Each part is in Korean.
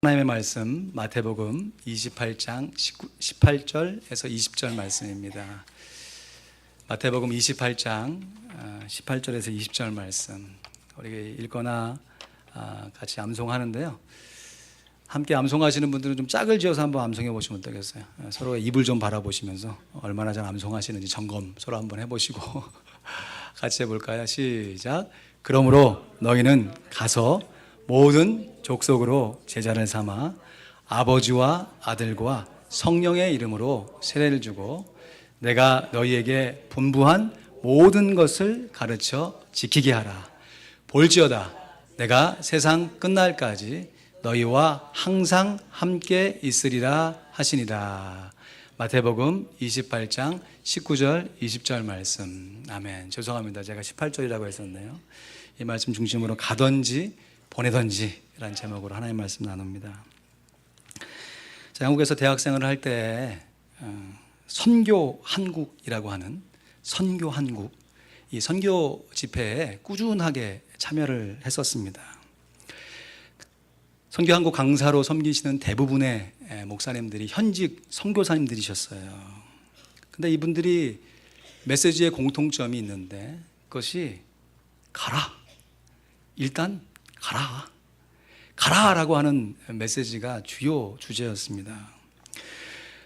하나님의 말씀 마태복음 28장 18절에서 20절 말씀입니다. 마태복음 28장 18절에서 20절 말씀 우리 읽거나 같이 암송하는데요. 함께 암송하시는 분들은 좀 짝을 지어서 한번 암송해 보시면 어떠겠어요? 서로의 입을 좀 바라보시면서 얼마나 잘 암송하시는지 점검 서로 한번 해보시고 같이 해볼까요? 시작. 그러므로 너희는 가서 모든 족속으로 제자를 삼아 아버지와 아들과 성령의 이름으로 세례를 주고 내가 너희에게 분부한 모든 것을 가르쳐 지키게 하라. 볼지어다 내가 세상 끝날까지 너희와 항상 함께 있으리라 하시니라. 마태복음 28장 19절 20절 말씀. 아멘. 죄송합니다. 제가 18절이라고 했었네요. 이 말씀 중심으로 가든지 보내든지 라는 제목으로 하나님의 말씀 나눕니다. 자, 한국에서 대학생을 할 때 선교 한국이라고 하는 선교 한국, 이 선교 집회에 꾸준하게 참여를 했었습니다. 선교 한국 강사로 섬기시는 대부분의 목사님들이 현직 선교사님들이셨어요. 근데 이분들이 메시지의 공통점이 있는데 그것이 가라. 일단 가라라고 하는 메시지가 주요 주제였습니다.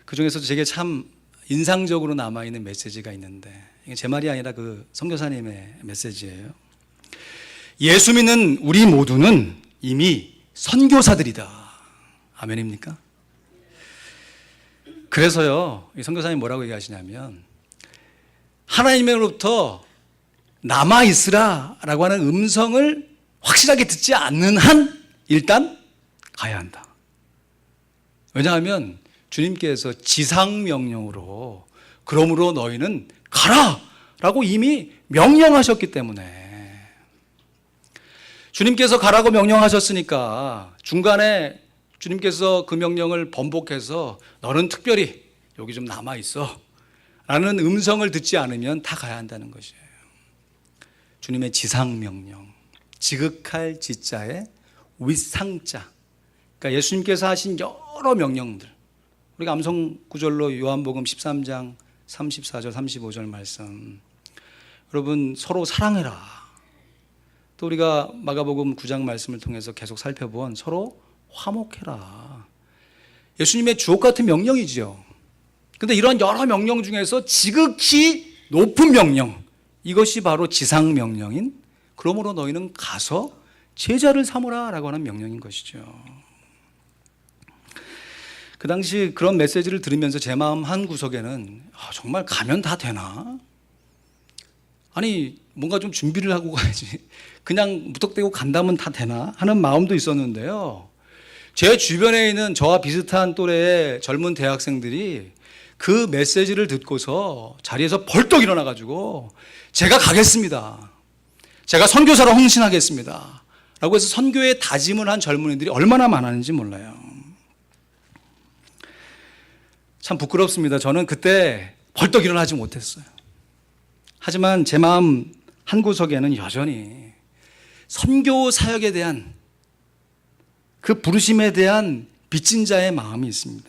그 중에서도 제게 참 인상적으로 남아있는 메시지가 있는데 이게 제 말이 아니라 그 선교사님의 메시지예요. 예수 믿는 우리 모두는 이미 선교사들이다. 아멘입니까? 그래서요, 이 선교사님 뭐라고 얘기하시냐면 하나님으로부터 남아있으라 라고 하는 음성을 확실하게 듣지 않는 한 일단 가야 한다. 왜냐하면 주님께서 지상명령으로 그러므로 너희는 가라 라고 이미 명령하셨기 때문에 주님께서 가라고 명령하셨으니까 중간에 주님께서 그 명령을 번복해서 너는 특별히 여기 좀 남아있어 라는 음성을 듣지 않으면 다 가야 한다는 것이에요. 주님의 지상명령, 지극할 지자에 윗상자. 그러니까 예수님께서 하신 여러 명령들. 우리가 암송 구절로 요한복음 13장 34절 35절 말씀. 여러분 서로 사랑해라. 또 우리가 마가복음 9장 말씀을 통해서 계속 살펴본 서로 화목해라. 예수님의 주옥 같은 명령이죠. 그런데 이런 여러 명령 중에서 지극히 높은 명령, 이것이 바로 지상명령인 그러므로 너희는 가서 제자를 삼으라 라고 하는 명령인 것이죠. 그 당시 그런 메시지를 들으면서 제 마음 한 구석에는 정말 가면 다 되나? 아니 뭔가 좀 준비를 하고 가야지 그냥 무턱대고 간다면 다 되나? 하는 마음도 있었는데요. 제 주변에 있는 저와 비슷한 또래의 젊은 대학생들이 그 메시지를 듣고서 자리에서 벌떡 일어나가지고 제가 가겠습니다. 제가 선교사로 헌신하겠습니다. 라고 해서 선교에 다짐을 한 젊은이들이 얼마나 많았는지 몰라요. 참 부끄럽습니다. 저는 그때 벌떡 일어나지 못했어요. 하지만 제 마음 한구석에는 여전히 선교 사역에 대한 그 부르심에 대한 빚진 자의 마음이 있습니다.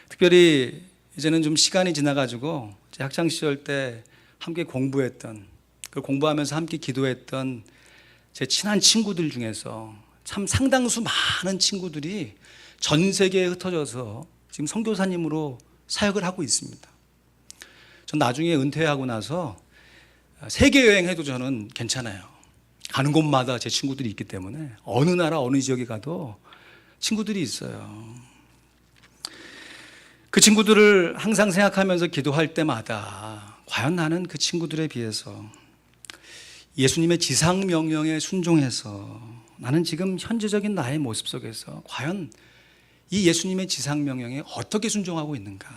특별히 이제는 좀 시간이 지나가지고 제 학창시절 때 함께 공부했던, 그 공부하면서 함께 기도했던 제 친한 친구들 중에서 참 상당수 많은 친구들이 전 세계에 흩어져서 지금 선교사님으로 사역을 하고 있습니다. 전 나중에 은퇴하고 나서 세계 여행해도 저는 괜찮아요. 가는 곳마다 제 친구들이 있기 때문에 어느 나라 어느 지역에 가도 친구들이 있어요. 그 친구들을 항상 생각하면서 기도할 때마다 과연 나는 그 친구들에 비해서 예수님의 지상명령에 순종해서 나는 지금 현재적인 나의 모습 속에서 과연 이 예수님의 지상명령에 어떻게 순종하고 있는가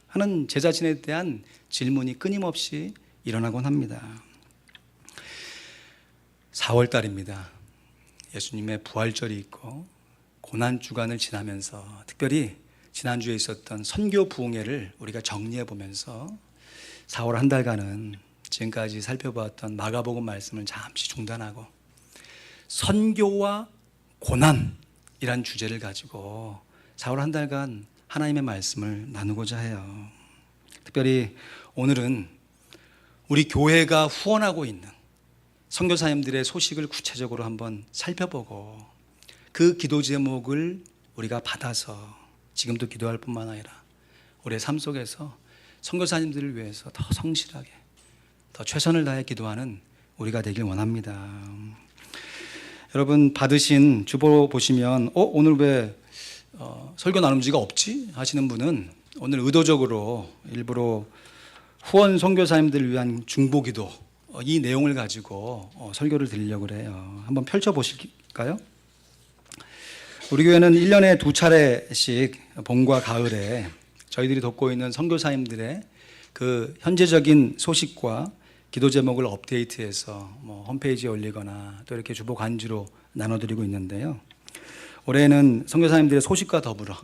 하는 제 자신에 대한 질문이 끊임없이 일어나곤 합니다. 4월 달입니다. 예수님의 부활절이 있고 고난주간을 지나면서 특별히 지난주에 있었던 선교 부흥회를 우리가 정리해 보면서 4월 한 달간은 지금까지 살펴보았던 마가복음 말씀을 잠시 중단하고 선교와 고난, 이란 주제를 가지고 4월 한 달간 하나님의 말씀을 나누고자 해요. 특별히 오늘은 우리 교회가 후원하고 있는 선교사님들의 소식을 구체적으로 한번 살펴보고 그 기도 제목을 우리가 받아서 지금도 기도할 뿐만 아니라 우리의 삶 속에서 선교사님들을 위해서 더 성실하게 더 최선을 다해 기도하는 우리가 되길 원합니다. 여러분 받으신 주보 보시면 오늘 왜 설교 나눔지가 없지? 하시는 분은 오늘 의도적으로 일부러 후원 선교사님들을 위한 중보기도 이 내용을 가지고 설교를 드리려고 해요. 한번 펼쳐보실까요? 우리 교회는 1년에 2차례씩 봄과 가을에 저희들이 돕고 있는 선교사님들의 그 현재적인 소식과 기도 제목을 업데이트해서 홈페이지에 올리거나 또 이렇게 주보 간주로 나눠드리고 있는데요. 올해는 선교사님들의 소식과 더불어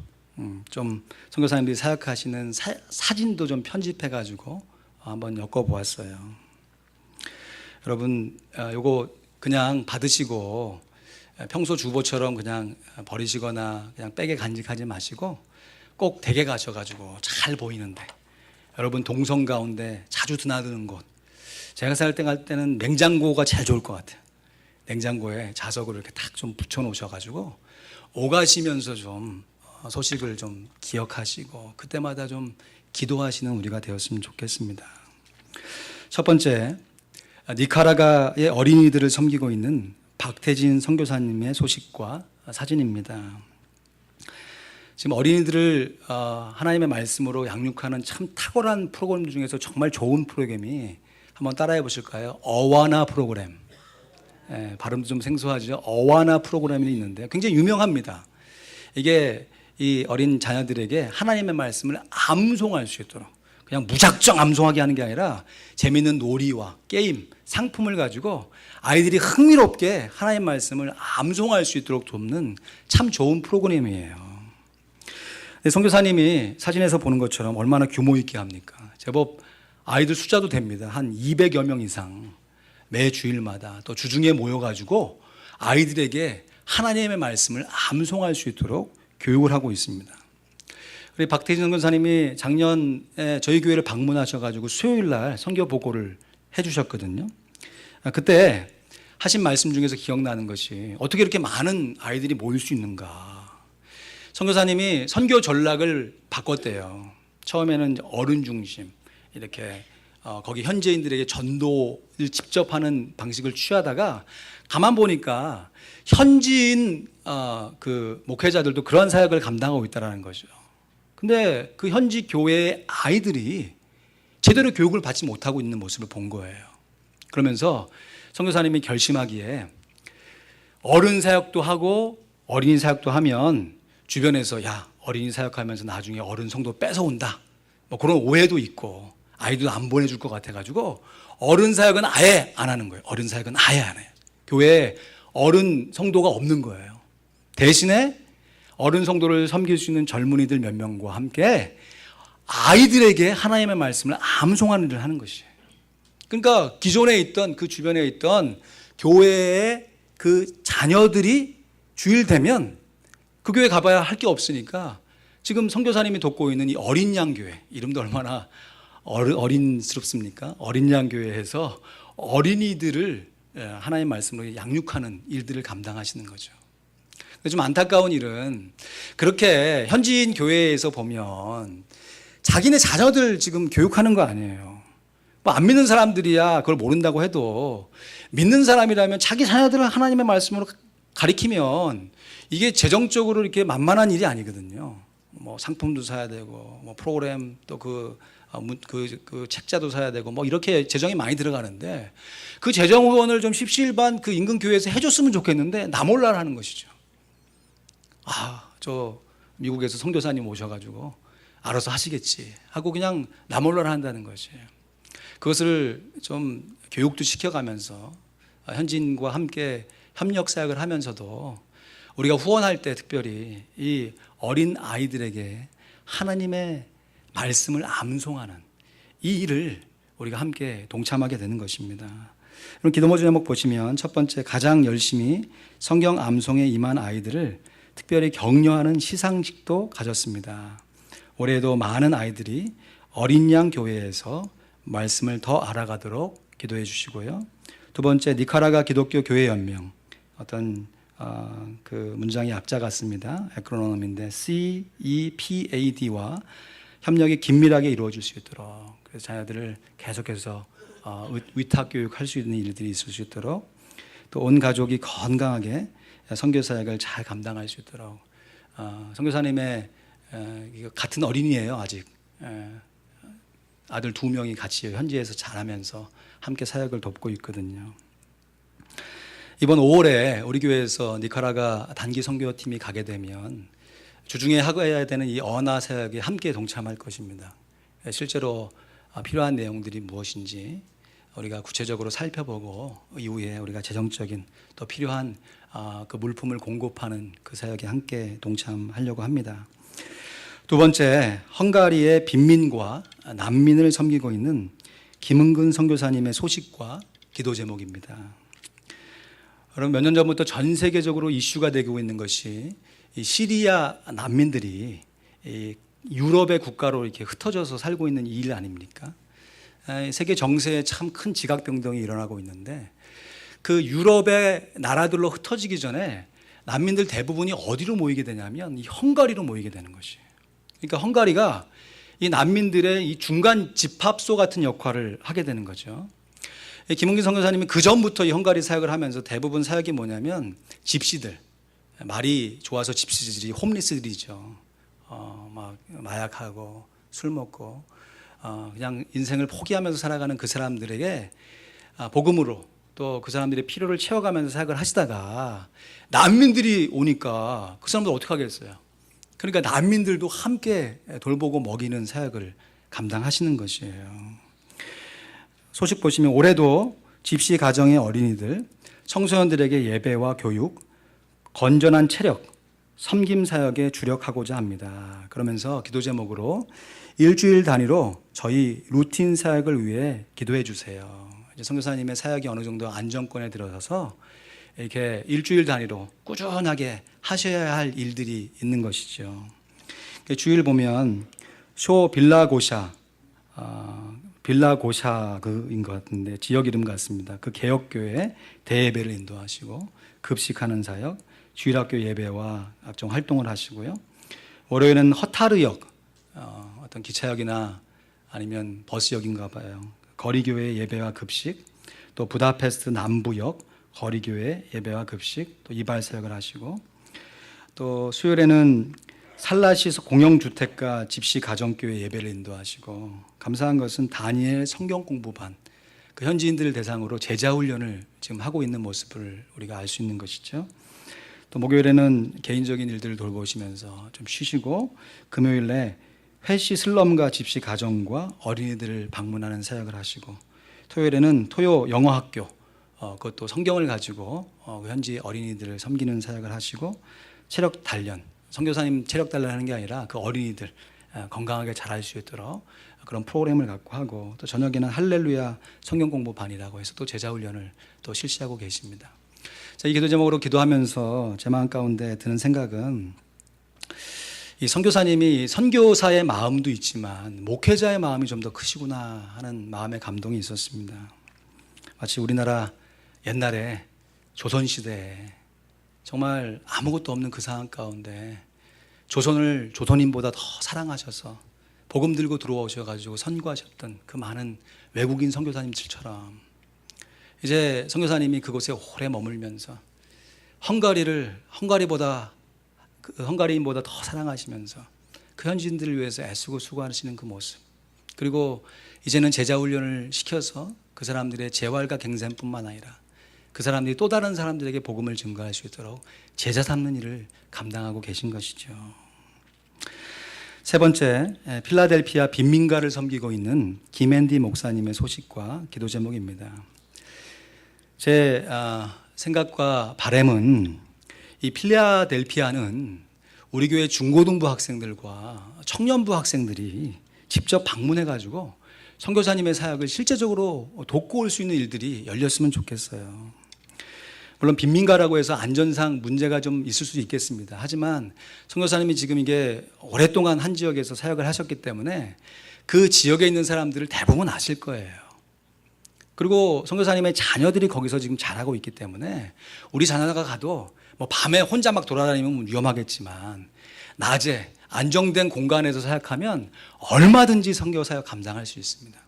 좀 선교사님들이 사역하시는 사진도 좀 편집해가지고 한번 엮어보았어요. 여러분 요거 그냥 받으시고 평소 주보처럼 그냥 버리시거나 그냥 백에 간직하지 마시고 꼭 댁에 가셔가지고 잘 보이는데 여러분 동성 가운데 자주 드나드는 곳, 제가 살 때는 냉장고가 제일 좋을 것 같아요. 냉장고에 자석으로 이렇게 탁 좀 붙여놓으셔가지고 오가시면서 좀 소식을 좀 기억하시고 그때마다 좀 기도하시는 우리가 되었으면 좋겠습니다. 첫 번째, 니카라과의 어린이들을 섬기고 있는 박태진 선교사님의 소식과 사진입니다. 지금 어린이들을 하나님의 말씀으로 양육하는 참 탁월한 프로그램 중에서 정말 좋은 프로그램이 한번 따라해 보실까요? 어와나 프로그램. 발음도 좀 생소하죠. 어와나 프로그램이 있는데 굉장히 유명합니다. 이게 이 어린 자녀들에게 하나님의 말씀을 암송할 수 있도록 그냥 무작정 암송하게 하는 게 아니라 재미있는 놀이와 게임, 상품을 가지고 아이들이 흥미롭게 하나님의 말씀을 암송할 수 있도록 돕는 참 좋은 프로그램이에요. 선교사님이 사진에서 보는 것처럼 얼마나 규모 있게 합니까? 제법 아이들 숫자도 됩니다. 한 200여 명 이상 매 주일마다 또 주중에 모여가지고 아이들에게 하나님의 말씀을 암송할 수 있도록 교육을 하고 있습니다. 우리 박태진 선교사님이 작년에 저희 교회를 방문하셔가지고 수요일 날 선교 보고를 해주셨거든요. 그때 하신 말씀 중에서 기억나는 것이 어떻게 이렇게 많은 아이들이 모일 수 있는가. 선교사님이 선교 전략을 바꿨대요. 처음에는 어른 중심 이렇게 거기 현지인들에게 전도를 직접 하는 방식을 취하다가 가만 보니까 현지인 그 목회자들도 그런 사역을 감당하고 있다는 거죠. 근데 그 현지 교회의 아이들이 제대로 교육을 받지 못하고 있는 모습을 본 거예요. 그러면서 선교사님이 결심하기에 어른 사역도 하고 어린이 사역도 하면 주변에서 야 어린이 사역하면서 나중에 어른 성도 뺏어온다 뭐 그런 오해도 있고 아이도 안 보내줄 것 같아가지고 어른 사역은 아예 안 하는 거예요. 어른 사역은 아예 안 해요. 교회에 어른 성도가 없는 거예요. 대신에 어른 성도를 섬길 수 있는 젊은이들 몇 명과 함께 아이들에게 하나님의 말씀을 암송하는 일을 하는 것이에요. 그러니까 기존에 있던 그 주변에 있던 교회의 그 자녀들이 주일 되면 그 교회 가봐야 할 게 없으니까 지금 선교사님이 돕고 있는 이 어린 양 교회, 이름도 얼마나 어린스럽습니까? 어린 양 교회에서 어린이들을 하나님의 말씀으로 양육하는 일들을 감당하시는 거죠. 좀 안타까운 일은 그렇게 현지인 교회에서 보면 자기네 자녀들 지금 교육하는 거 아니에요. 뭐 안 믿는 사람들이야 그걸 모른다고 해도 믿는 사람이라면 자기 자녀들을 하나님의 말씀으로 가리키면 이게 재정적으로 이렇게 만만한 일이 아니거든요. 뭐 상품도 사야 되고 뭐 프로그램 또 그 책자도 사야 되고 뭐 이렇게 재정이 많이 들어가는데 그 재정 후원을 좀 십시일반 그 인근 교회에서 해줬으면 좋겠는데 나 몰라 하는 것이죠. 저 미국에서 선교사님 오셔가지고 알아서 하시겠지 하고 그냥 나 몰라 한다는 것이에요. 그것을 좀 교육도 시켜가면서 현지인과 함께 협력 사역을 하면서도 우리가 후원할 때 특별히 이 어린 아이들에게 하나님의 말씀을 암송하는 이 일을 우리가 함께 동참하게 되는 것입니다. 그럼 기도모 제목 보시면 첫 번째 가장 열심히 성경 암송에 임한 아이들을 특별히 격려하는 시상식도 가졌습니다. 올해도 많은 아이들이 어린 양 교회에서 말씀을 더 알아가도록 기도해 주시고요. 두 번째, 니카라과 기독교 교회 연명, 어떤 그 문장이 약자 같습니다. 에크로놈인데 CEPAD와 협력이 긴밀하게 이루어질 수 있도록, 그래서 자녀들을 계속해서 위탁 교육할 수 있는 일들이 있을 수 있도록, 또 온 가족이 건강하게 선교 사역을 잘 감당할 수 있도록, 선교사님의 같은 어린이에요. 아직 아들 2명이 같이 현지에서 자라면서 함께 사역을 돕고 있거든요. 이번 5월에 우리 교회에서 니카라가 단기 선교팀이 가게 되면 주중에 하고야 되는 이 언어 사역에 함께 동참할 것입니다. 실제로 필요한 내용들이 무엇인지 우리가 구체적으로 살펴보고 이후에 우리가 재정적인 또 필요한 그 물품을 공급하는 그 사역에 함께 동참하려고 합니다. 두 번째, 헝가리의 빈민과 난민을 섬기고 있는 김은근 선교사님의 소식과 기도 제목입니다. 여러분, 몇 년 전부터 전 세계적으로 이슈가 되고 있는 것이 이 시리아 난민들이 이 유럽의 국가로 이렇게 흩어져서 살고 있는 이 일 아닙니까? 세계 정세에 참 큰 지각변동이 일어나고 있는데, 그 유럽의 나라들로 흩어지기 전에 난민들 대부분이 어디로 모이게 되냐면 이 헝가리로 모이게 되는 것이에요. 그러니까 헝가리가 이 난민들의 이 중간 집합소 같은 역할을 하게 되는 거죠. 김은기 선교사님이 그 전부터 이 헝가리 사역을 하면서 대부분 사역이 뭐냐면 집시들, 말이 좋아서 집시들이 홈리스들이죠. 막 마약하고 술 먹고 그냥 인생을 포기하면서 살아가는 그 사람들에게 복음으로 또 그 사람들의 필요를 채워가면서 사역을 하시다가 난민들이 오니까 그 사람들 어떻게 하겠어요? 그러니까 난민들도 함께 돌보고 먹이는 사역을 감당하시는 것이에요. 소식 보시면 올해도 집시 가정의 어린이들, 청소년들에게 예배와 교육, 건전한 체력, 섬김 사역에 주력하고자 합니다. 그러면서 기도 제목으로 일주일 단위로 저희 루틴 사역을 위해 기도해 주세요. 이제 선교사님의 사역이 어느 정도 안정권에 들어서서 이렇게 일주일 단위로 꾸준하게 하셔야 할 일들이 있는 것이죠. 주일 보면 쇼 빌라고샤, 빌라고샤인 것 같은데 지역 이름 같습니다. 그 개혁교회 대예배를 인도하시고 급식하는 사역, 주일학교 예배와 각종 활동을 하시고요. 월요일은 허타르역, 어떤 기차역이나 아니면 버스역인가 봐요. 거리교회 예배와 급식, 또 부다페스트 남부역 거리교회 예배와 급식, 또 이발사역을 하시고, 또 수요일에는 살라시스 공영주택가 집시 가정교회 예배를 인도하시고, 감사한 것은 다니엘 성경공부반, 그 현지인들을 대상으로 제자훈련을 지금 하고 있는 모습을 우리가 알 수 있는 것이죠. 또 목요일에는 개인적인 일들을 돌보시면서 좀 쉬시고, 금요일에 회시 슬럼과 집시 가정과 어린이들을 방문하는 사역을 하시고, 토요일에는 토요 영어학교, 그것도 성경을 가지고 현지 어린이들을 섬기는 사역을 하시고, 체력 단련, 선교사님 체력 단련하는 게 아니라 그 어린이들 건강하게 자랄 수 있도록 그런 프로그램을 갖고 하고, 또 저녁에는 할렐루야 성경 공부반이라고 해서 또 제자 훈련을 또 실시하고 계십니다. 자, 이 기도 제목으로 기도하면서 제 마음 가운데 드는 생각은, 이 선교사님이 선교사의 마음도 있지만 목회자의 마음이 좀 더 크시구나 하는 마음의 감동이 있었습니다. 마치 우리나라 옛날에 조선시대에 정말 아무것도 없는 그 상황 가운데 조선을 조선인보다 더 사랑하셔서 복음 들고 들어오셔가지고 선교하셨던 그 많은 외국인 선교사님들처럼 이제 선교사님이 그곳에 오래 머물면서 헝가리인보다 더 사랑하시면서 그 현지인들을 위해서 애쓰고 수고하시는 그 모습, 그리고 이제는 제자 훈련을 시켜서 그 사람들의 재활과 갱생뿐만 아니라 그 사람들이 또 다른 사람들에게 복음을 증거할 수 있도록 제자 삼는 일을 감당하고 계신 것이죠. 세 번째, 필라델피아 빈민가를 섬기고 있는 김앤디 목사님의 소식과 기도 제목입니다. 제 생각과 바람은 이 필라델피아는 우리 교회 중고등부 학생들과 청년부 학생들이 직접 방문해가지고 선교사님의 사역을 실제적으로 돕고 올 수 있는 일들이 열렸으면 좋겠어요. 물론 빈민가라고 해서 안전상 문제가 좀 있을 수도 있겠습니다. 하지만 선교사님이 지금 이게 오랫동안 한 지역에서 사역을 하셨기 때문에 그 지역에 있는 사람들을 대부분 아실 거예요. 그리고 선교사님의 자녀들이 거기서 지금 자라고 있기 때문에 우리 자녀가 가도 뭐 밤에 혼자 막 돌아다니면 위험하겠지만 낮에 안정된 공간에서 사역하면 얼마든지 선교 사역 감당할 수 있습니다.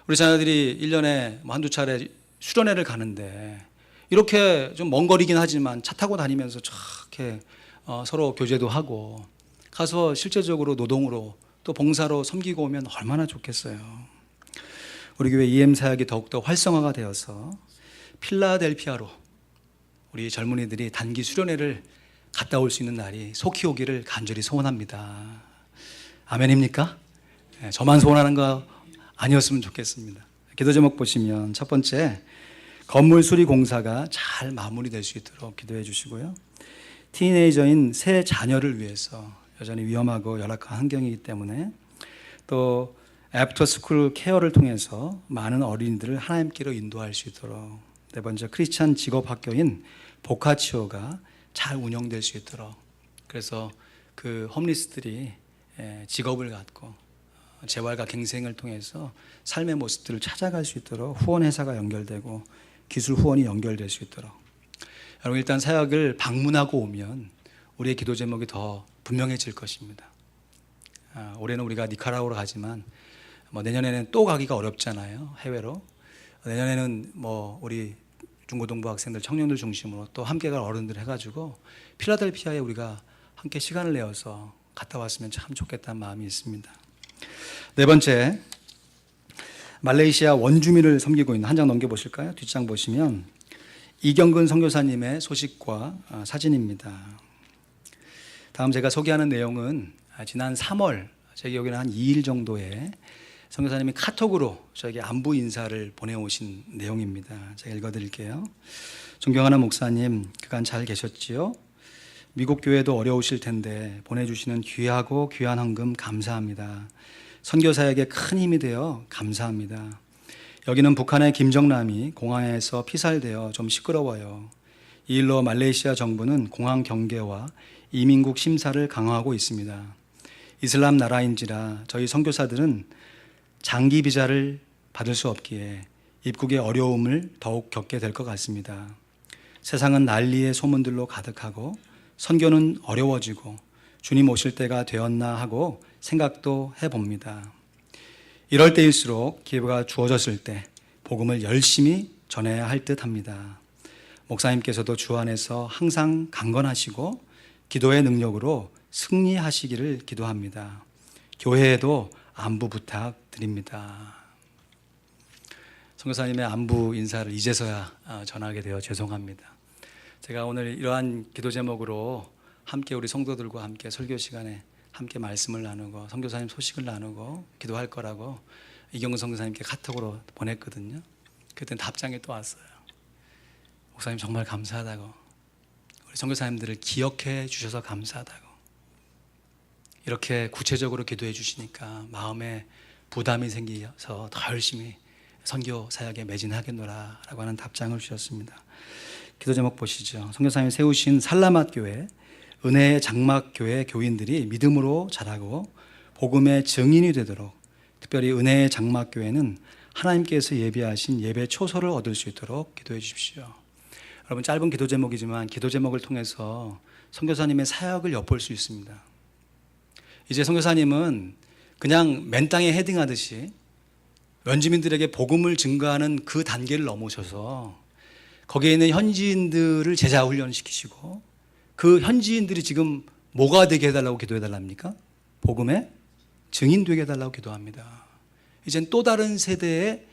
우리 자녀들이 1년에 한두 차례 수련회를 가는데 이렇게 좀 먼 거리긴 하지만 차 타고 다니면서 이렇게 서로 교제도 하고 가서 실제적으로 노동으로 또 봉사로 섬기고 오면 얼마나 좋겠어요. 우리 교회 EM 사역이 더욱더 활성화가 되어서 필라델피아로 우리 젊은이들이 단기 수련회를 갔다 올 수 있는 날이 속히 오기를 간절히 소원합니다. 아멘입니까? 네, 저만 소원하는 거 아니었으면 좋겠습니다. 기도 제목 보시면 첫 번째, 건물 수리 공사가 잘 마무리될 수 있도록 기도해 주시고요. 티네이저인 새 자녀를 위해서 여전히 위험하고 열악한 환경이기 때문에 또 애프터스쿨 케어를 통해서 많은 어린이들을 하나님께로 인도할 수 있도록, 네 번째, 크리스찬 직업학교인 보카치오가 잘 운영될 수 있도록, 그래서 그 홈리스들이 직업을 갖고 재활과 갱생을 통해서 삶의 모습들을 찾아갈 수 있도록 후원회사가 연결되고 기술 후원이 연결될 수 있도록. 여러분, 일단 사역을 방문하고 오면 우리의 기도 제목이 더 분명해질 것입니다. 올해는 우리가 니카라구아로 가지만 내년에는 또 가기가 어렵잖아요, 해외로. 내년에는 우리 중고등부 학생들, 청년들 중심으로 또 함께 갈 어른들 해가지고 필라델피아에 우리가 함께 시간을 내어서 갔다 왔으면 참 좋겠다는 마음이 있습니다. 네 번째, 말레이시아 원주민을 섬기고 있는, 한 장 넘겨보실까요? 뒷장 보시면 이경근 선교사님의 소식과 사진입니다. 다음 제가 소개하는 내용은 지난 3월, 제 기억에는 한 2일 정도에 선교사님이 카톡으로 저에게 안부 인사를 보내오신 내용입니다. 제가 읽어드릴게요. 존경하는 목사님, 그간 잘 계셨지요? 미국 교회도 어려우실 텐데 보내주시는 귀하고 귀한 헌금 감사합니다. 선교사에게 큰 힘이 되어 감사합니다. 여기는 북한의 김정남이 공항에서 피살되어 좀 시끄러워요. 이 일로 말레이시아 정부는 공항 경계와 이민국 심사를 강화하고 있습니다. 이슬람 나라인지라 저희 선교사들은 장기 비자를 받을 수 없기에 입국의 어려움을 더욱 겪게 될 것 같습니다. 세상은 난리의 소문들로 가득하고 선교는 어려워지고 주님 오실 때가 되었나 하고 생각도 해봅니다. 이럴 때일수록 기회가 주어졌을 때 복음을 열심히 전해야 할 듯합니다. 목사님께서도 주 안에서 항상 강건하시고 기도의 능력으로 승리하시기를 기도합니다. 교회에도 안부 부탁드립니다. 선교사님의 안부 인사를 이제서야 전하게 되어 죄송합니다. 제가 오늘 이러한 기도 제목으로 함께 우리 성도들과 함께 설교 시간에 함께 말씀을 나누고 선교사님 소식을 나누고 기도할 거라고 이경근 선교사님께 카톡으로 보냈거든요. 그때는 답장이 또 왔어요. 목사님 정말 감사하다고, 우리 선교사님들을 기억해 주셔서 감사하다고, 이렇게 구체적으로 기도해 주시니까 마음에 부담이 생겨서 더 열심히 선교 사역에 매진하겠노라 라고 하는 답장을 주셨습니다. 기도 제목 보시죠. 선교사님이 세우신 살라맛 교회, 은혜의 장막교회 교인들이 믿음으로 자라고 복음의 증인이 되도록, 특별히 은혜의 장막교회는 하나님께서 예비하신 예배 초소를 얻을 수 있도록 기도해 주십시오. 여러분, 짧은 기도 제목이지만 기도 제목을 통해서 선교사님의 사역을 엿볼 수 있습니다. 이제 선교사님은 그냥 맨 땅에 헤딩하듯이 원주민들에게 복음을 증거하는 그 단계를 넘으셔서 거기에 있는 현지인들을 제자 훈련시키시고, 그 현지인들이 지금 뭐가 되게 해달라고 기도해달랍니까? 복음의 증인 되게 해달라고 기도합니다. 이젠 또 다른 세대의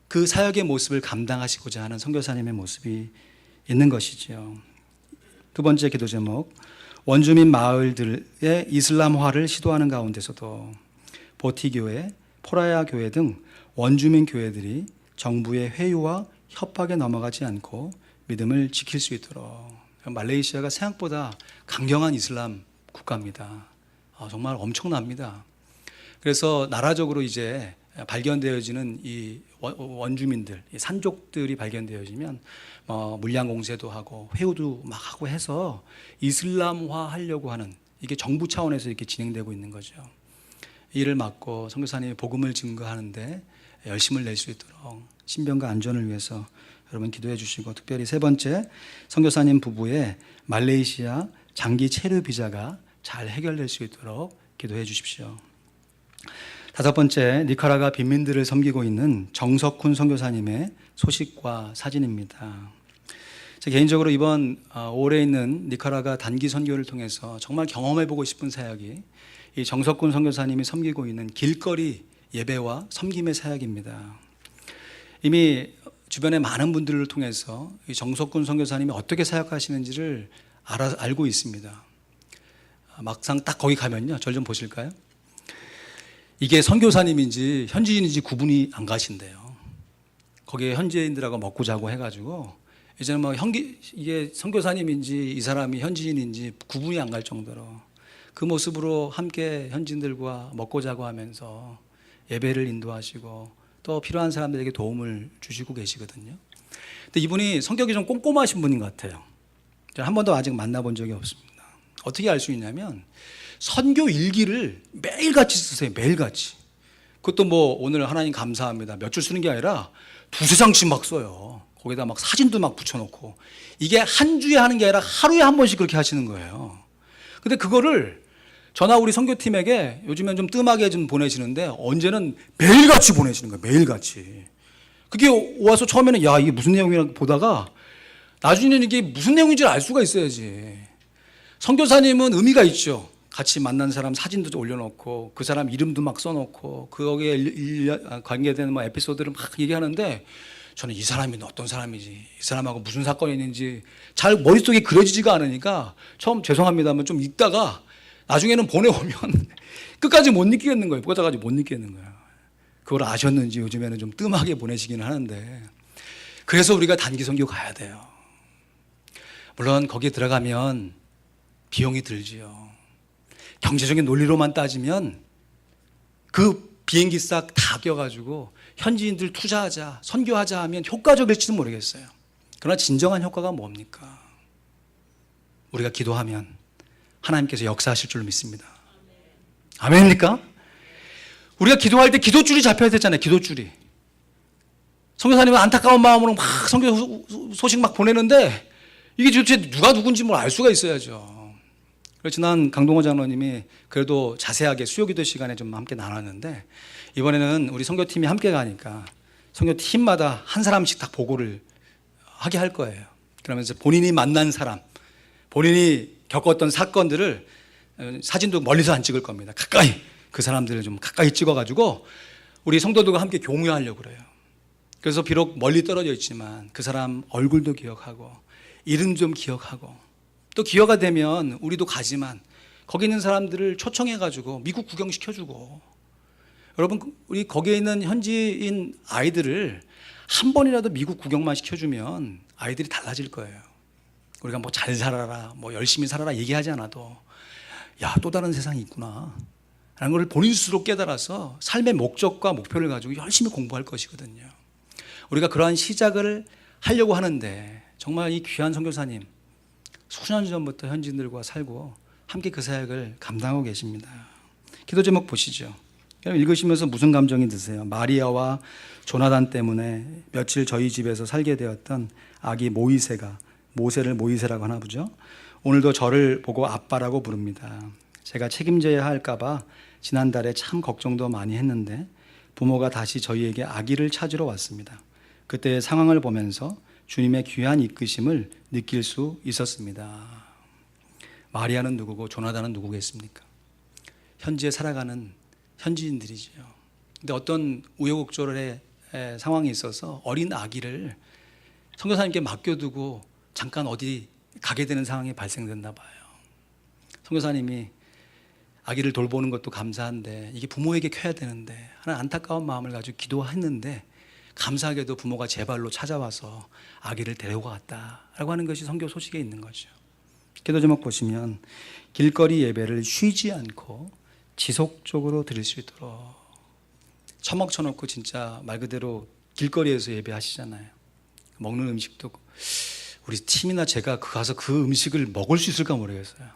그 사역의 모습을 감당하시고자 하는 선교사님의 모습이 있는 것이죠. 두 번째 기도 제목, 원주민 마을들의 이슬람화를 시도하는 가운데서도 보티교회, 포라야 교회 등 원주민 교회들이 정부의 회유와 협박에 넘어가지 않고 믿음을 지킬 수 있도록. 말레이시아가 생각보다 강경한 이슬람 국가입니다. 정말 엄청납니다. 그래서 나라적으로 이제 발견되어지는 이 원주민들, 이 산족들이 발견되어지면 물량 공세도 하고 회유도 막 하고 해서 이슬람화 하려고 하는, 이게 정부 차원에서 이렇게 진행되고 있는 거죠. 이를 막고 선교사님이 복음을 증거하는데 열심을 낼 수 있도록 신변과 안전을 위해서 여러분 기도해 주시고, 특별히 세 번째, 선교사님 부부의 말레이시아 장기 체류 비자가 잘 해결될 수 있도록 기도해 주십시오. 다섯 번째, 니카라과 빈민들을 섬기고 있는 정석훈 선교사님의 소식과 사진입니다. 개인적으로 이번 5월에 있는 니카라과 단기 선교를 통해서 정말 경험해보고 싶은 사역이 이 정석훈 선교사님이 섬기고 있는 길거리 예배와 섬김의 사역입니다. 이미 주변의 많은 분들을 통해서 이 정석훈 선교사님이 어떻게 사역하시는지를 알고 있습니다. 막상 딱 거기 가면요, 절 좀 보실까요? 이게 선교사님인지 현지인인지 구분이 안 가신대요. 거기에 현지인들하고 먹고 자고 해가지고 이제는 이게 선교사님인지 이 사람이 현지인인지 구분이 안 갈 정도로 그 모습으로 함께 현지인들과 먹고 자고 하면서 예배를 인도하시고 또 필요한 사람들에게 도움을 주시고 계시거든요. 근데 이분이 성격이 좀 꼼꼼하신 분인 것 같아요. 한 번도 아직 만나본 적이 없습니다. 어떻게 알 수 있냐면 선교 일기를 매일같이 쓰세요. 매일같이. 그것도 오늘 하나님 감사합니다 몇 줄 쓰는 게 아니라 두세 장씩 막 써요. 거기다 막 사진도 막 붙여놓고, 이게 한 주에 하는 게 아니라 하루에 한 번씩 그렇게 하시는 거예요. 근데 그거를 저나 우리 선교팀에게 요즘엔 좀 뜸하게 좀 보내시는데 언제는 매일같이 보내시는 거예요. 매일같이. 그게 와서 처음에는 야, 이게 무슨 내용이라고 보다가 나중에는 이게 무슨 내용인지 알 수가 있어야지. 선교사님은 의미가 있죠. 같이 만난 사람 사진도 올려놓고 그 사람 이름도 막 써놓고 거기에 관계되는 에피소드를 막 얘기하는데, 저는 이 사람이 어떤 사람이지, 이 사람하고 무슨 사건이 있는지 잘 머릿속에 그려지지가 않으니까 처음 죄송합니다만 좀 읽다가 나중에는 보내오면 끝까지 못 느끼겠는 거예요. 끝까지 못 느끼겠는 거예요. 그걸 아셨는지 요즘에는 좀 뜸하게 보내시기는 하는데, 그래서 우리가 단기 선교 가야 돼요. 물론 거기에 들어가면 비용이 들지요. 경제적인 논리로만 따지면 그 비행기 싹 다 껴가지고 현지인들 투자하자, 선교하자 하면 효과적일지도 모르겠어요. 그러나 진정한 효과가 뭡니까? 우리가 기도하면 하나님께서 역사하실 줄 믿습니다. 아멘입니까? 우리가 기도할 때 기도줄이 잡혀야 되잖아요. 기도줄이. 선교사님은 안타까운 마음으로 막 선교 소식 막 보내는데 이게 도대체 누가 누군지 알 수가 있어야죠. 그래서 지난 강동호 장로님이 그래도 자세하게 수요기도 시간에 좀 함께 나눴는데, 이번에는 우리 선교팀이 함께 가니까 선교팀마다 한 사람씩 다 보고를 하게 할 거예요. 그러면서 본인이 만난 사람, 본인이 겪었던 사건들을 사진도 멀리서 안 찍을 겁니다. 가까이 그 사람들을 좀 가까이 찍어가지고 우리 성도들과 함께 공유하려고 그래요. 그래서 비록 멀리 떨어져 있지만 그 사람 얼굴도 기억하고 이름 좀 기억하고, 또 기회가 되면 우리도 가지만 거기 있는 사람들을 초청해가지고 미국 구경시켜주고, 여러분 우리 거기에 있는 현지인 아이들을 한 번이라도 미국 구경만 시켜주면 아이들이 달라질 거예요. 우리가 잘 살아라, 열심히 살아라 얘기하지 않아도 야, 또 다른 세상이 있구나 라는 걸 본인 스스로 깨달아서 삶의 목적과 목표를 가지고 열심히 공부할 것이거든요. 우리가 그러한 시작을 하려고 하는데 정말 이 귀한 선교사님 수년 전부터 현지인들과 살고 함께 그 사역을 감당하고 계십니다. 기도 제목 보시죠. 읽으시면서 무슨 감정이 드세요? 마리아와 조나단 때문에 며칠 저희 집에서 살게 되었던 아기 모이세가, 모세를 모이세라고 하나 보죠. 오늘도 저를 보고 아빠라고 부릅니다. 제가 책임져야 할까 봐 지난달에 참 걱정도 많이 했는데 부모가 다시 저희에게 아기를 찾으러 왔습니다. 그때의 상황을 보면서 주님의 귀한 이끄심을 느낄 수 있었습니다. 마리아는 누구고 조나단은 누구겠습니까? 현지에 살아가는 현지인들이죠. 근데 어떤 우여곡절의 상황이 있어서 어린 아기를 선교사님께 맡겨두고 잠깐 어디 가게 되는 상황이 발생됐나 봐요. 선교사님이 아기를 돌보는 것도 감사한데 이게 부모에게 켜야 되는데 하는 안타까운 마음을 가지고 기도했는데, 감사하게도 부모가 제 발로 찾아와서 아기를 데리고 갔다라고 하는 것이 선교 소식에 있는 거죠. 기도 제목 보시면 길거리 예배를 쉬지 않고 지속적으로 드릴 수 있도록, 처먹 쳐놓고 진짜 말 그대로 길거리에서 예배하시잖아요. 먹는 음식도 우리 팀이나 제가 가서 그 음식을 먹을 수 있을까 모르겠어요.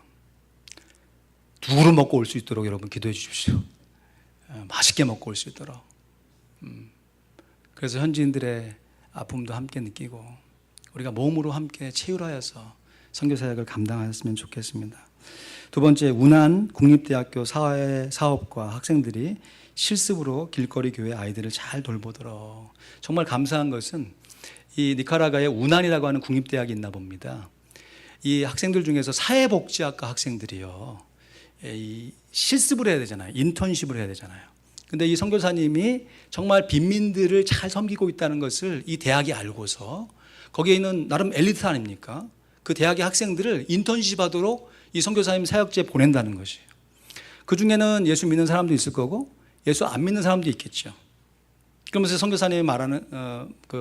누구로 먹고 올 수 있도록 여러분 기도해 주십시오. 맛있게 먹고 올 수 있도록. 그래서 현지인들의 아픔도 함께 느끼고 우리가 몸으로 함께 체휼하여서 선교사역을 감당하였으면 좋겠습니다. 두 번째, 운한 국립대학교 사회사업과 학생들이 실습으로 길거리 교회 아이들을 잘 돌보도록. 정말 감사한 것은 이 니카라과에 운한이라고 하는 국립대학이 있나 봅니다. 이 학생들 중에서 사회복지학과 학생들이요, 이 실습을 해야 되잖아요. 인턴십을 해야 되잖아요. 근데 이 선교사님이 정말 빈민들을 잘 섬기고 있다는 것을 이 대학이 알고서 거기에 있는 나름 엘리트 아닙니까? 그 대학의 학생들을 인턴십 하도록 이 선교사님 사역지에 보낸다는 것이에요. 그 중에는 예수 믿는 사람도 있을 거고 예수 안 믿는 사람도 있겠죠. 그러면서 선교사님이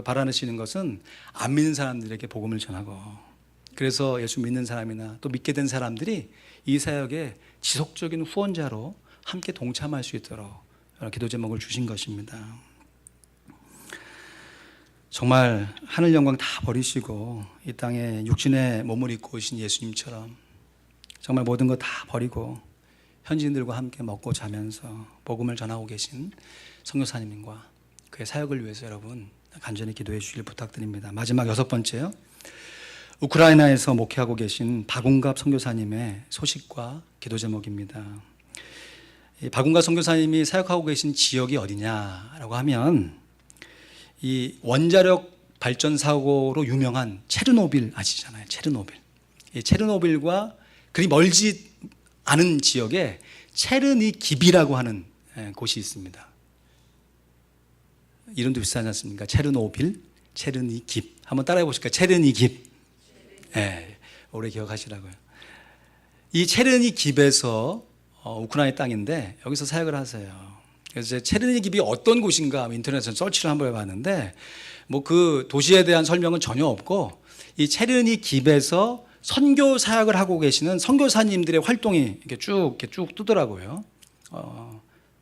바라시는 것은 안 믿는 사람들에게 복음을 전하고, 그래서 예수 믿는 사람이나 또 믿게 된 사람들이 이 사역에 지속적인 후원자로 함께 동참할 수 있도록 기도 제목을 주신 것입니다. 정말 하늘 영광 다 버리시고 이 땅에 육신의 몸을 입고 오신 예수님처럼 정말 모든 것 다 버리고 현지인들과 함께 먹고 자면서 복음을 전하고 계신 선교사님과 그의 사역을 위해서 여러분 간절히 기도해 주시길 부탁드립니다. 마지막 6번째요. 우크라이나에서 목회하고 계신 박운갑 선교사님의 소식과 기도 제목입니다. 이 박운갑 선교사님이 사역하고 계신 지역이 어디냐라고 하면 이 원자력 발전 사고로 유명한 체르노빌 아시잖아요. 체르노빌. 이 체르노빌과 그리 멀지 않은 지역에 체르니깁이라고 하는 곳이 있습니다. 이름도 비슷하지 않습니까? 체르노빌, 체르니깁. 한번 따라해 보실까요? 체르니깁. 네, 오래 기억하시라고요. 이 체르니깁에서 우크라이나 땅인데 여기서 사역을 하세요. 그래서 체르니깁이 어떤 곳인가 인터넷에서 서치를 한번 해봤는데 뭐 그 도시에 대한 설명은 전혀 없고 이 체르니깁에서 선교 사역을 하고 계시는 선교사님들의 활동이 이렇게 쭉 뜨더라고요.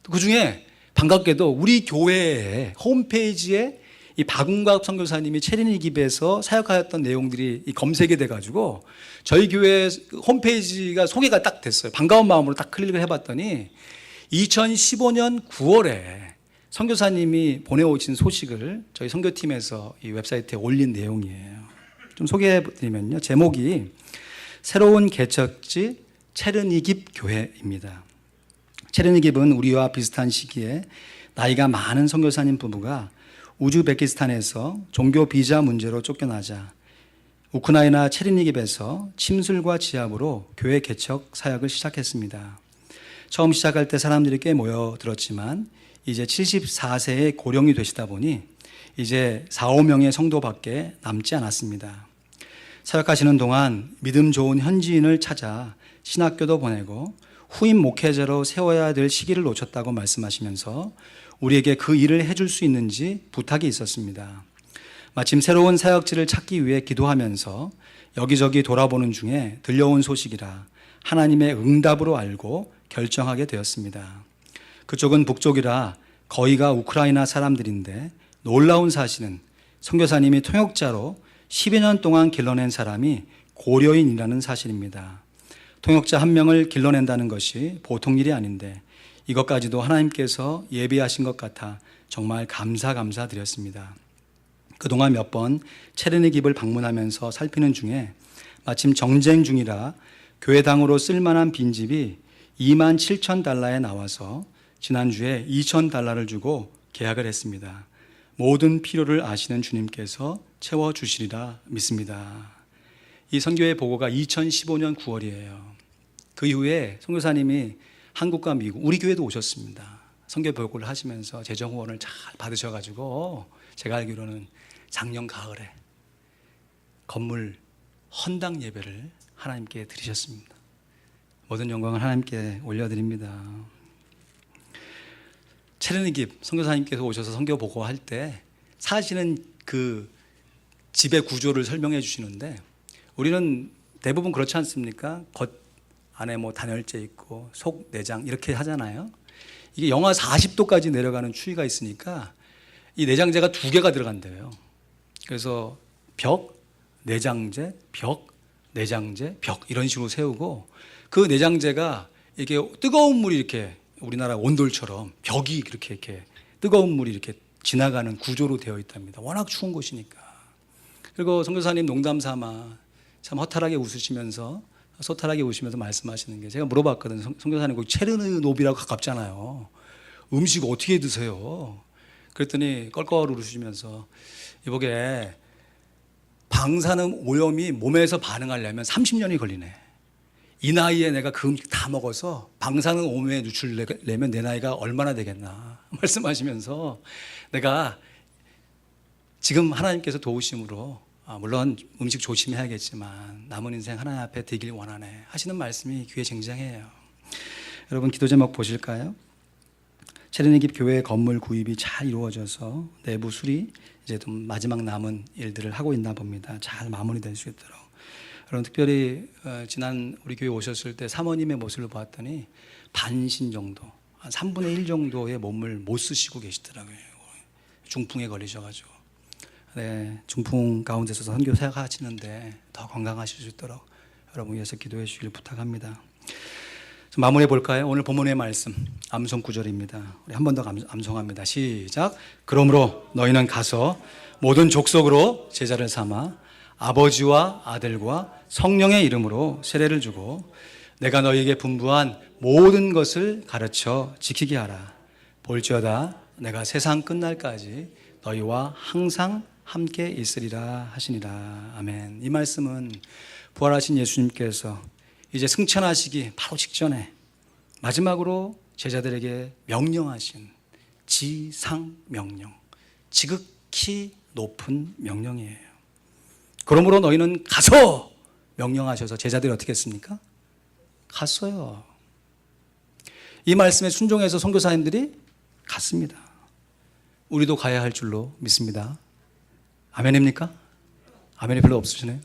그 중에 반갑게도 우리 교회의 홈페이지에 이 박운갑 선교사님이 체르니깁에서 사역하였던 내용들이 검색이 돼가지고 저희 교회 홈페이지가 소개가 딱 됐어요. 반가운 마음으로 딱 클릭을 해봤더니 2015년 9월에 선교사님이 보내오신 소식을 저희 선교팀에서 이 웹사이트에 올린 내용이에요. 좀 소개해드리면요. 제목이 새로운 개척지 체르니깁 교회입니다. 체르니깁은 우리와 비슷한 시기에 나이가 많은 선교사님 부부가 우즈베키스탄에서 종교 비자 문제로 쫓겨나자 우크라이나 체르니깁에서 침술과 지압으로 교회 개척 사역을 시작했습니다. 처음 시작할 때 사람들이 꽤 모여들었지만 이제 74세의 고령이 되시다 보니 이제 4, 5명의 성도밖에 남지 않았습니다. 사역하시는 동안 믿음 좋은 현지인을 찾아 신학교도 보내고 후임 목회자로 세워야 될 시기를 놓쳤다고 말씀하시면서 우리에게 그 일을 해줄 수 있는지 부탁이 있었습니다. 마침 새로운 사역지를 찾기 위해 기도하면서 여기저기 돌아보는 중에 들려온 소식이라 하나님의 응답으로 알고 결정하게 되었습니다. 그쪽은 북쪽이라 거의가 우크라이나 사람들인데 놀라운 사실은 선교사님이 통역자로 10여 년 동안 길러낸 사람이 고려인이라는 사실입니다. 통역자 한 명을 길러낸다는 것이 보통 일이 아닌데 이것까지도 하나님께서 예비하신 것 같아 정말 감사드렸습니다. 그동안 몇 번 체르니깁을 방문하면서 살피는 중에 마침 정쟁 중이라 교회당으로 쓸만한 빈집이 27,000달러에 나와서 지난주에 2,000달러를 주고 계약을 했습니다. 모든 필요를 아시는 주님께서 채워주시리라 믿습니다. 이 선교의 보고가 2015년 9월이에요. 그 이후에 선교사님이 한국과 미국, 우리 교회도 오셨습니다. 선교 보고를 하시면서 재정 후원을 잘 받으셔가지고 제가 알기로는 작년 가을에 건물 헌당 예배를 하나님께 드리셨습니다. 모든 영광을 하나님께 올려드립니다. 체르니깁 선교사님께서 오셔서 선교 보고할 때 사실은 그 집의 구조를 설명해 주시는데 우리는 대부분 그렇지 않습니까? 겉 안에 뭐 단열재 있고 속 내장 이렇게 하잖아요. 이게 영하 40도까지 내려가는 추위가 있으니까 이 내장재가 2개가 들어간대요. 그래서 벽, 내장재, 벽, 내장재, 벽 이런 식으로 세우고 그 내장재가 이게 뜨거운 물이 이렇게 우리나라 온돌처럼 벽이 이렇게 뜨거운 물이 이렇게 지나가는 구조로 되어 있답니다. 워낙 추운 곳이니까. 그리고 선교사님 농담 삼아 참 허탈하게 웃으시면서 소탈하게 웃으면서 말씀하시는 게 제가 물어봤거든요. 선교사님 그 체르노빌하고 가깝잖아요. 음식 어떻게 드세요? 그랬더니 껄껄 웃으시면서 이보게 방사능 오염이 몸에서 반응하려면 30년이 걸리네. 이 나이에 내가 그 음식 다 먹어서 방사능 오염에 노출되려면 내 나이가 얼마나 되겠나 말씀하시면서 내가 지금 하나님께서 도우심으로 물론 음식 조심해야겠지만 남은 인생 하나님 앞에 되길 원하네 하시는 말씀이 귀에 쟁쟁해요. 여러분 기도 제목 보실까요? 체르니깁 교회 건물 구입이 잘 이루어져서 내부 수리 이제 좀 마지막 남은 일들을 하고 있나 봅니다. 잘 마무리될 수 있도록. 여러분 특별히 지난 우리 교회 오셨을 때 사모님의 모습을 보았더니 반신 정도, 한 3분의 1 정도의 몸을 못 쓰시고 계시더라고요. 중풍에 걸리셔가지고. 네, 중풍 가운데서 선교 생활하시는데 더 건강하실 수 있도록 여러분 위해서 기도해 주시길 부탁합니다. 좀 마무리해 볼까요? 오늘 본문의 말씀 암송 구절입니다. 우리 한 번 더 암송합니다. 시작. 그러므로 너희는 가서 모든 족속으로 제자를 삼아 아버지와 아들과 성령의 이름으로 세례를 주고 내가 너희에게 분부한 모든 것을 가르쳐 지키게 하라. 볼지어다 내가 세상 끝날까지 너희와 항상 함께 있으리라 하시니라. 아멘. 이 말씀은 부활하신 예수님께서 이제 승천하시기 바로 직전에 마지막으로 제자들에게 명령하신 지상명령, 지극히 높은 명령이에요. 그러므로 너희는 가서 명령하셔서 제자들이 어떻게 했습니까? 갔어요. 이 말씀에 순종해서 선교사님들이 갔습니다. 우리도 가야 할 줄로 믿습니다. 아멘입니까? 아멘이 별로 없으시네요.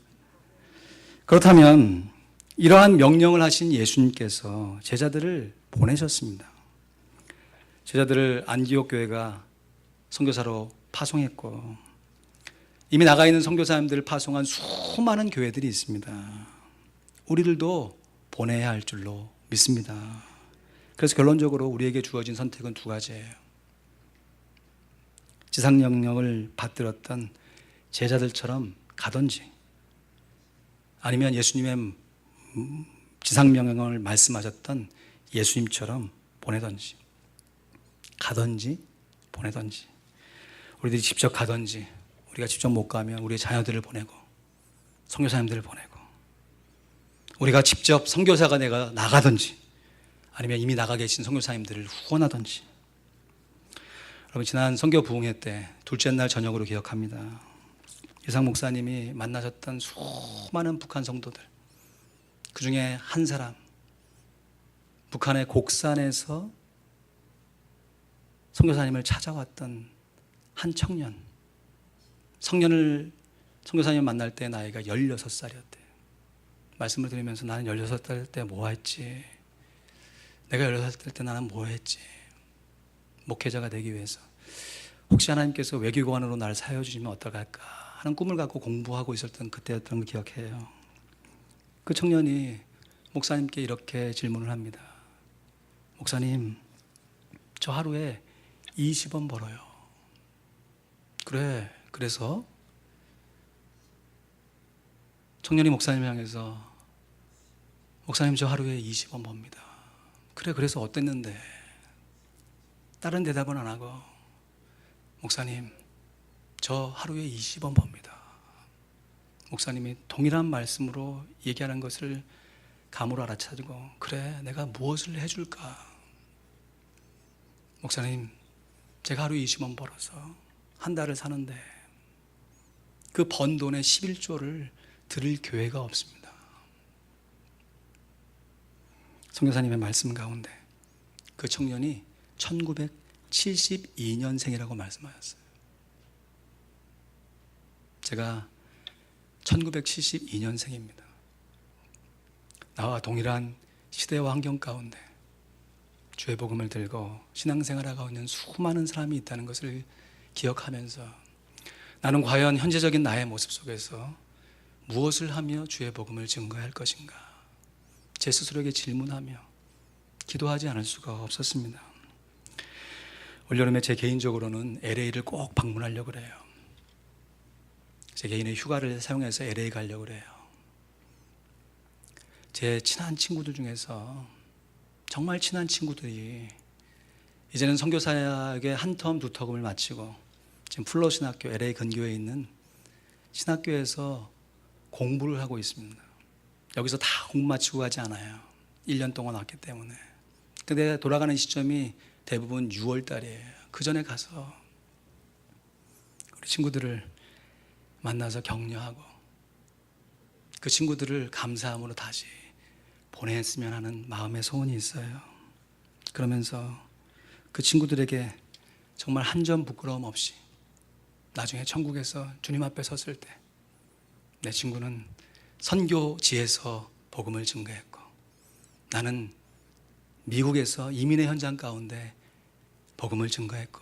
그렇다면 이러한 명령을 하신 예수님께서 제자들을 보내셨습니다. 제자들을 안디옥 교회가 선교사로 파송했고 이미 나가 있는 선교사님들을 파송한 수많은 교회들이 있습니다. 우리들도 보내야 할 줄로 믿습니다. 그래서 결론적으로 우리에게 주어진 선택은 2가지예요. 지상명령을 받들었던 제자들처럼 가든지 아니면 예수님의 지상명령을 말씀하셨던 예수님처럼 보내든지 가든지 보내든지 우리들이 직접 가든지 우리가 직접 못 가면 우리의 자녀들을 보내고 선교사님들을 보내고 우리가 직접 선교사가 내가 나가든지 아니면 이미 나가 계신 선교사님들을 후원하든지. 여러분 지난 선교 부흥회 때 둘째 날 저녁으로 기억합니다. 유상 목사님이 만나셨던 수많은 북한 성도들 그 중에 한 사람 북한의 곡산에서 선교사님을 찾아왔던 한 청년 선교사님 만날 때 나이가 16살이었대요. 말씀을 드리면서 나는 16살 때 뭐 했지? 내가 16살 때 나는 뭐 했지? 목회자가 되기 위해서 혹시 하나님께서 외교관으로 나를 사여주시면 어떡할까 하는 꿈을 갖고 공부하고 있었던 그때였던 걸 기억해요. 그 청년이 목사님께 이렇게 질문을 합니다. 목사님, 저 하루에 20원 벌어요. 그래, 그래서 청년이 목사님을 향해서 목사님 저 하루에 20원 법니다. 그래, 그래서 어땠는데? 다른 대답은 안 하고 목사님 저 하루에 20원 법니다. 목사님이 동일한 말씀으로 얘기하는 것을 감으로 알아차리고 그래 내가 무엇을 해줄까? 목사님 제가 하루에 20원 벌어서 한 달을 사는데 그 번 돈의 11조를 드릴 교회가 없습니다. 선교사님의 말씀 가운데 그 청년이 1972년생이라고 말씀하셨어요. 제가 1972년생입니다. 나와 동일한 시대와 환경 가운데 주의 복음을 들고 신앙생활하고 있는 수많은 사람이 있다는 것을 기억하면서 나는 과연 현재적인 나의 모습 속에서 무엇을 하며 주의 복음을 증거할 것인가, 제 스스로에게 질문하며 기도하지 않을 수가 없었습니다. 올여름에 제 개인적으로는 LA를 꼭 방문하려고 그래요. 제 개인의 휴가를 사용해서 LA 가려고 그래요. 제 친한 친구들 중에서 정말 친한 친구들이 이제는 선교사역의 한 텀 두 텀을 마치고 지금 플러 신학교 LA 근교에 있는 신학교에서 공부를 하고 있습니다. 여기서 다 공부 마치고 가지 않아요. 1년 동안 왔기 때문에. 근데 돌아가는 시점이 대부분 6월 달이에요. 그 전에 가서 우리 친구들을 만나서 격려하고 그 친구들을 감사함으로 다시 보냈으면 하는 마음의 소원이 있어요. 그러면서 그 친구들에게 정말 한 점 부끄러움 없이 나중에 천국에서 주님 앞에 섰을 때 내 친구는 선교지에서 복음을 증거했고 나는 미국에서 이민의 현장 가운데 복음을 증거했고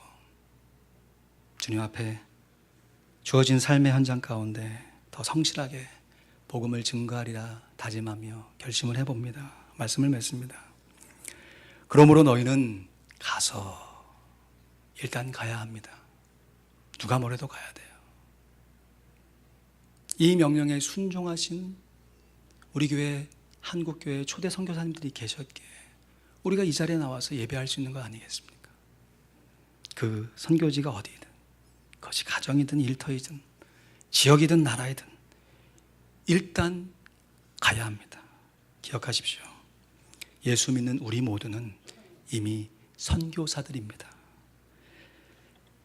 주님 앞에 주어진 삶의 현장 가운데 더 성실하게 복음을 증거하리라 다짐하며 결심을 해봅니다. 말씀을 맺습니다. 그러므로 너희는 가서 일단 가야 합니다. 누가 뭐래도 가야 돼요. 이 명령에 순종하신 우리 교회 한국교회 초대 선교사님들이 계셨기에 우리가 이 자리에 나와서 예배할 수 있는 거 아니겠습니까? 그 선교지가 어디든, 그것이 가정이든 일터이든 지역이든 나라이든 일단 가야 합니다. 기억하십시오. 예수 믿는 우리 모두는 이미 선교사들입니다.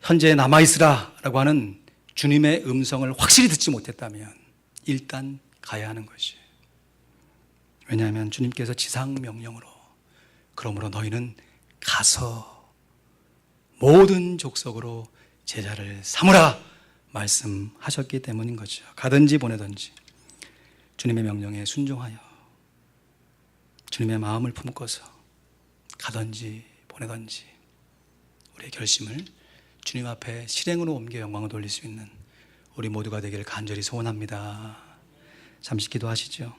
현재 남아있으라 라고 하는 주님의 음성을 확실히 듣지 못했다면 일단 가야 하는 것이에요. 왜냐하면 주님께서 지상 명령으로 그러므로 너희는 가서 모든 족속으로 제자를 삼으라 말씀하셨기 때문인 거죠. 가든지 보내든지 주님의 명령에 순종하여 주님의 마음을 품고서 가든지 보내든지 우리의 결심을 주님 앞에 실행으로 옮겨 영광을 돌릴 수 있는 우리 모두가 되기를 간절히 소원합니다. 잠시 기도하시죠.